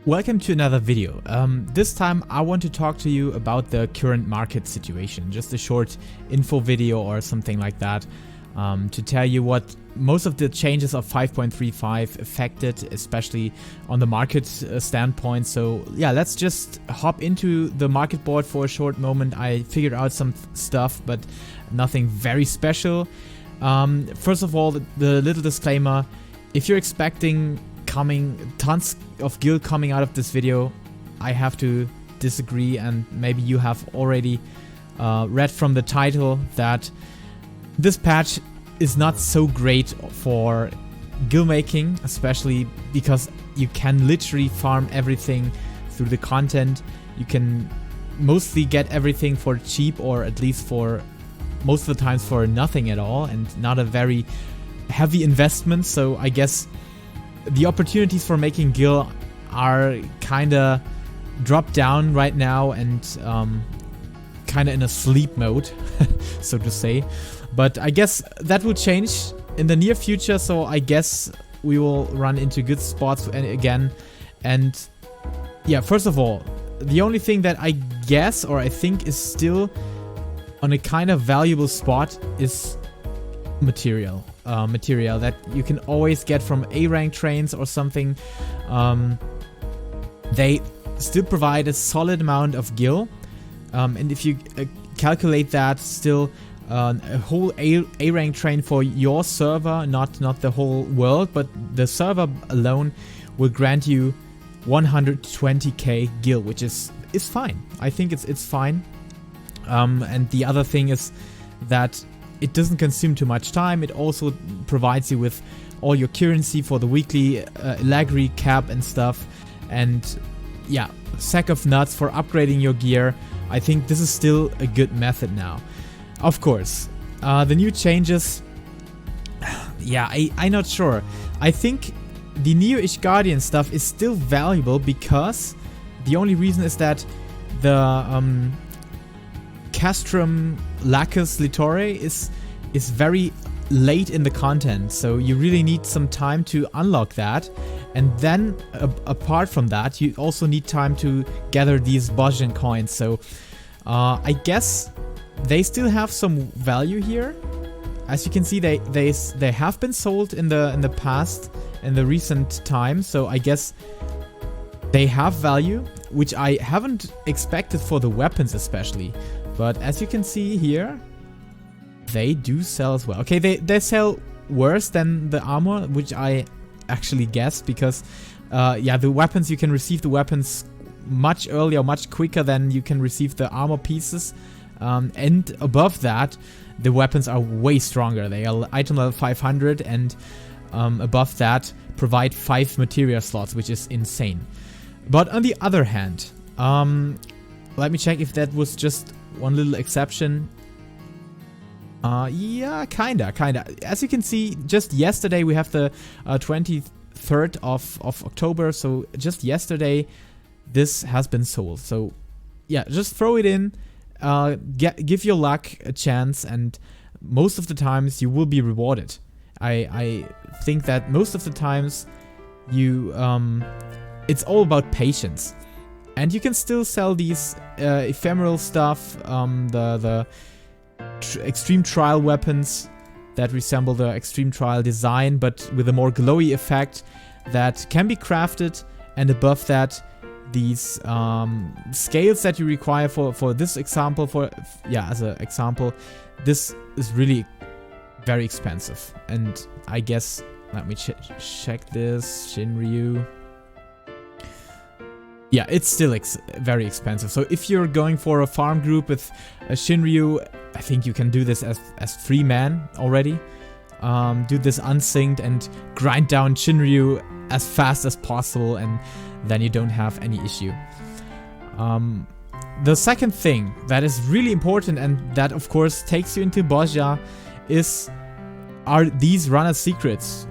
Welcome to another video. This time I want to talk to you about the current market situation. Just a short info video or something like that to tell you what most of the changes of 5.35 affected, especially on the market standpoint. So yeah, let's just hop into the market board for a short moment. I figured out some stuff, but nothing very special. First of all, the little disclaimer: if you're expecting tons of Gil coming out of this video, I have to disagree, and maybe you have already read from the title that this patch is not so great for Gil-making, especially because you can literally farm everything through the content. You can mostly get everything for cheap, or at least for most of the times for nothing at all, and not a very heavy investment. So I guess the opportunities for making Gil are kinda dropped down right now and kinda in a sleep mode, so to say. But I guess that will change in the near future, so I guess we will run into good spots again. And yeah, first of all, the only thing that I guess, or I think, is still on a kind of valuable spot is material that you can always get from A-rank trains or something. They still provide a solid amount of Gil, and if you calculate that, still a whole A-rank train for your server, not the whole world, but the server alone, will grant you 120k Gil, which is fine. I think it's fine. And the other thing is that it doesn't consume too much time. It also provides you with all your currency for the weekly Lagri cap and stuff. And yeah, sack of nuts for upgrading your gear. I think this is still a good method now. Of course, the new changes, yeah, I'm not sure. I think the new Ishgardian stuff is still valuable, because the only reason is that the Castrum Lacus Litore is very late in the content, so you really need some time to unlock that. And then apart from that, you also need time to gather these Bozjan coins. So I guess they still have some value here. As you can see, they have been sold in the past, in the recent time. So I guess they have value, which I haven't expected for the weapons especially. But as you can see here, they do sell as well. Okay, they sell worse than the armor, which I actually guessed, because yeah, the weapons, you can receive the weapons much earlier, much quicker than you can receive the armor pieces. And above that, the weapons are way stronger. They are item level 500, and above that provide 5 materia slots, which is insane. But on the other hand, let me check if that was just one little exception. Yeah, kinda. As you can see, just yesterday we have the 23rd of October, so just yesterday this has been sold. So yeah, just throw it in, give your luck a chance, and most of the times you will be rewarded. I think that most of the times you it's all about patience. And you can still sell these ephemeral stuff, the extreme trial weapons that resemble the extreme trial design, but with a more glowy effect that can be crafted. And above that, these scales that you require for this example, as an example, this is really very expensive. And I guess, let me check this, Shinryu. Yeah, it's still very expensive. So if you're going for a farm group with a Shinryu, I think you can do this as free man already. Do this unsynced and grind down Shinryu as fast as possible, and then you don't have any issue. The second thing that is really important, and that of course takes you into Bozja, are these runner secrets.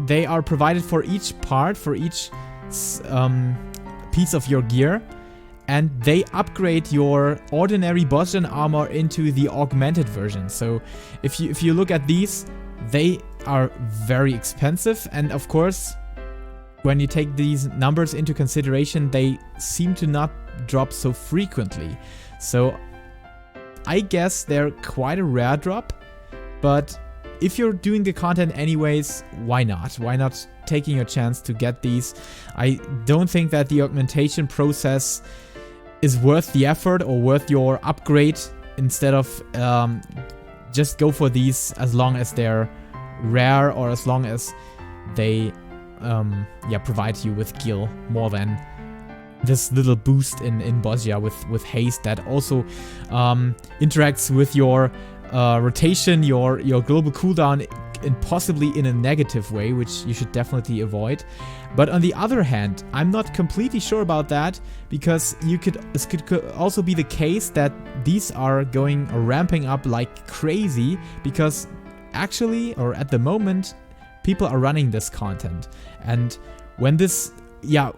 They are provided for each part, for each piece of your gear, and they upgrade your ordinary Bozjan armor into the augmented version. So if you look at these, they are very expensive, and of course when you take these numbers into consideration, they seem to not drop so frequently. So I guess they're quite a rare drop, but if you're doing the content anyways, why not? Why not taking a chance to get these? I don't think that the augmentation process is worth the effort or worth your upgrade. Instead of just go for these as long as they're rare or as long as they provide you with Gil more than this little boost in Bozja with haste that also interacts with your rotation, your global cooldown, and possibly in a negative way, which you should definitely avoid. But on the other hand, I'm not completely sure about that, because this could also be the case that these are going or ramping up like crazy, because actually, or at the moment, people are running this content. And when this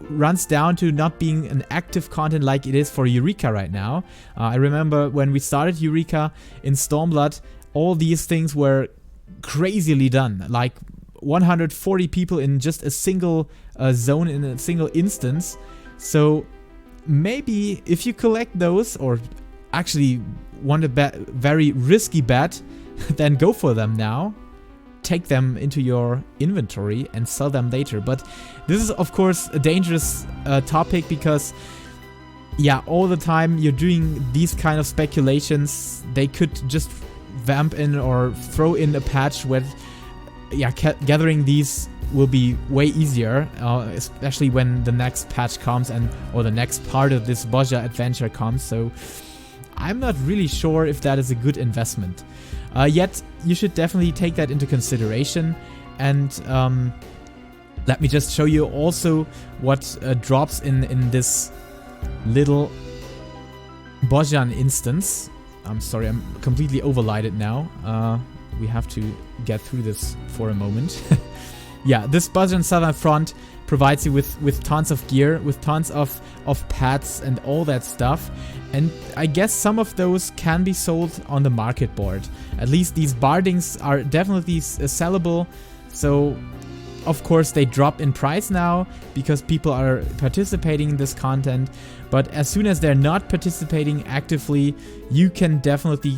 runs down to not being an active content like it is for Eureka right now. I remember when we started Eureka in Stormblood, all these things were crazily done, like 140 people in just a single zone, in a single instance. So maybe if you collect those, or actually want a very risky bet, then go for them now. Take them into your inventory and sell them later. But this is of course a dangerous topic, because all the time you're doing these kind of speculations, they could just vamp in or throw in a patch where gathering these will be way easier, especially when the next patch comes or the next part of this Bozja adventure comes. So I'm not really sure if that is a good investment. Yet you should definitely take that into consideration. And let me just show you also what drops in this little Bozjan instance. I'm sorry, I'm completely overlighted now. We have to get through this for a moment. This Bozjan Southern Front provides you with tons of gear, with tons of pads and all that stuff. And I guess some of those can be sold on the market board. At least these bardings are definitely sellable. So of course they drop in price now because people are participating in this content. But as soon as they're not participating actively, you can definitely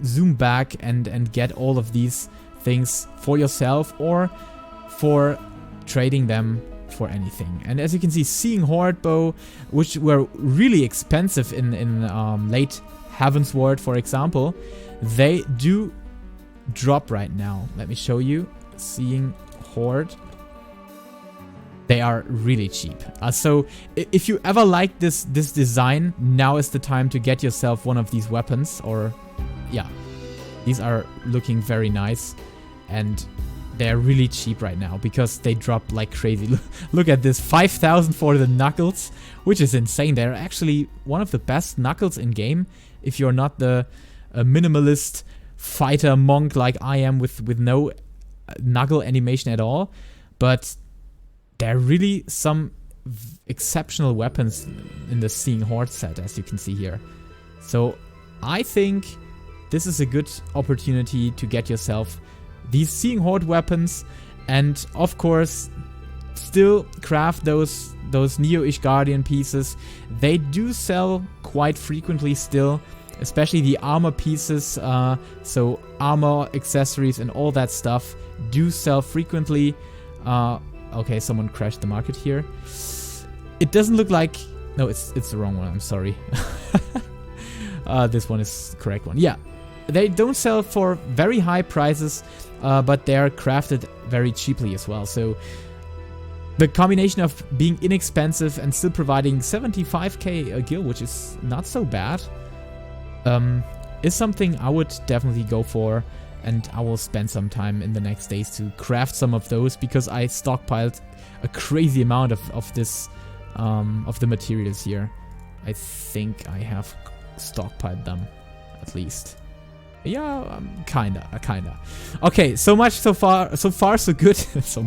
zoom back and get all of these things for yourself or for trading them for anything. And as you can see, Seeing Horde bow, which were really expensive in late Heavensward, for example, they do drop right now. Let me show you. Seeing Horde. They are really cheap. So if you ever like this design, now is the time to get yourself one of these weapons. Or these are looking very nice, and they're really cheap right now because they drop like crazy. Look at this, 5,000 for the knuckles, which is insane. They're actually one of the best knuckles in game if you're not the minimalist fighter monk like I am with no knuckle animation at all. But there are really some exceptional weapons in the Seeing Horde set, as you can see here. So I think this is a good opportunity to get yourself these Seeing Horde weapons, and of course still craft those Neo Ishgardian pieces. They do sell quite frequently still, especially the armor pieces. So armor, accessories and all that stuff do sell frequently. Okay, someone crashed the market here. It doesn't look like... No, it's the wrong one, I'm sorry. This one is the correct one. Yeah, they don't sell for very high prices, but they are crafted very cheaply as well. So the combination of being inexpensive and still providing 75k a gil, which is not so bad, is something I would definitely go for. And I will spend some time in the next days to craft some of those, because I stockpiled a crazy amount of this of the materials here. I think I have stockpiled them, at least. Yeah, kinda. Okay, so much so far so good. So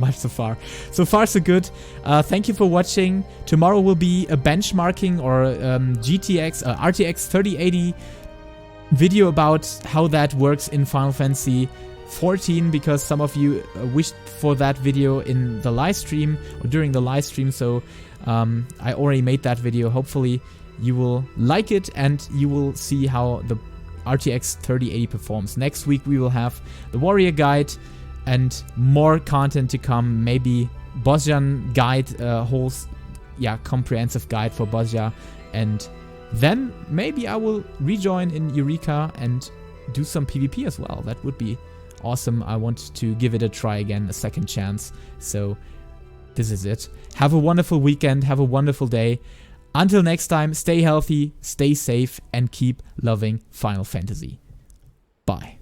far so good. Thank you for watching. Tomorrow will be a benchmarking or RTX 3080 video about how that works in Final Fantasy 14 because some of you wished for that video in the live stream or during the live stream. So I already made that video. Hopefully you will like it and you will see how the RTX 3080 performs. Next week we will have the Warrior Guide and more content to come. Maybe Bozjan guide, whole comprehensive guide for Bozja, and then maybe I will rejoin in Eureka and do some PvP as well. That would be awesome. I want to give it a try again, a second chance. So this is it. Have a wonderful weekend. Have a wonderful day. Until next time, stay healthy, stay safe, and keep loving Final Fantasy. Bye.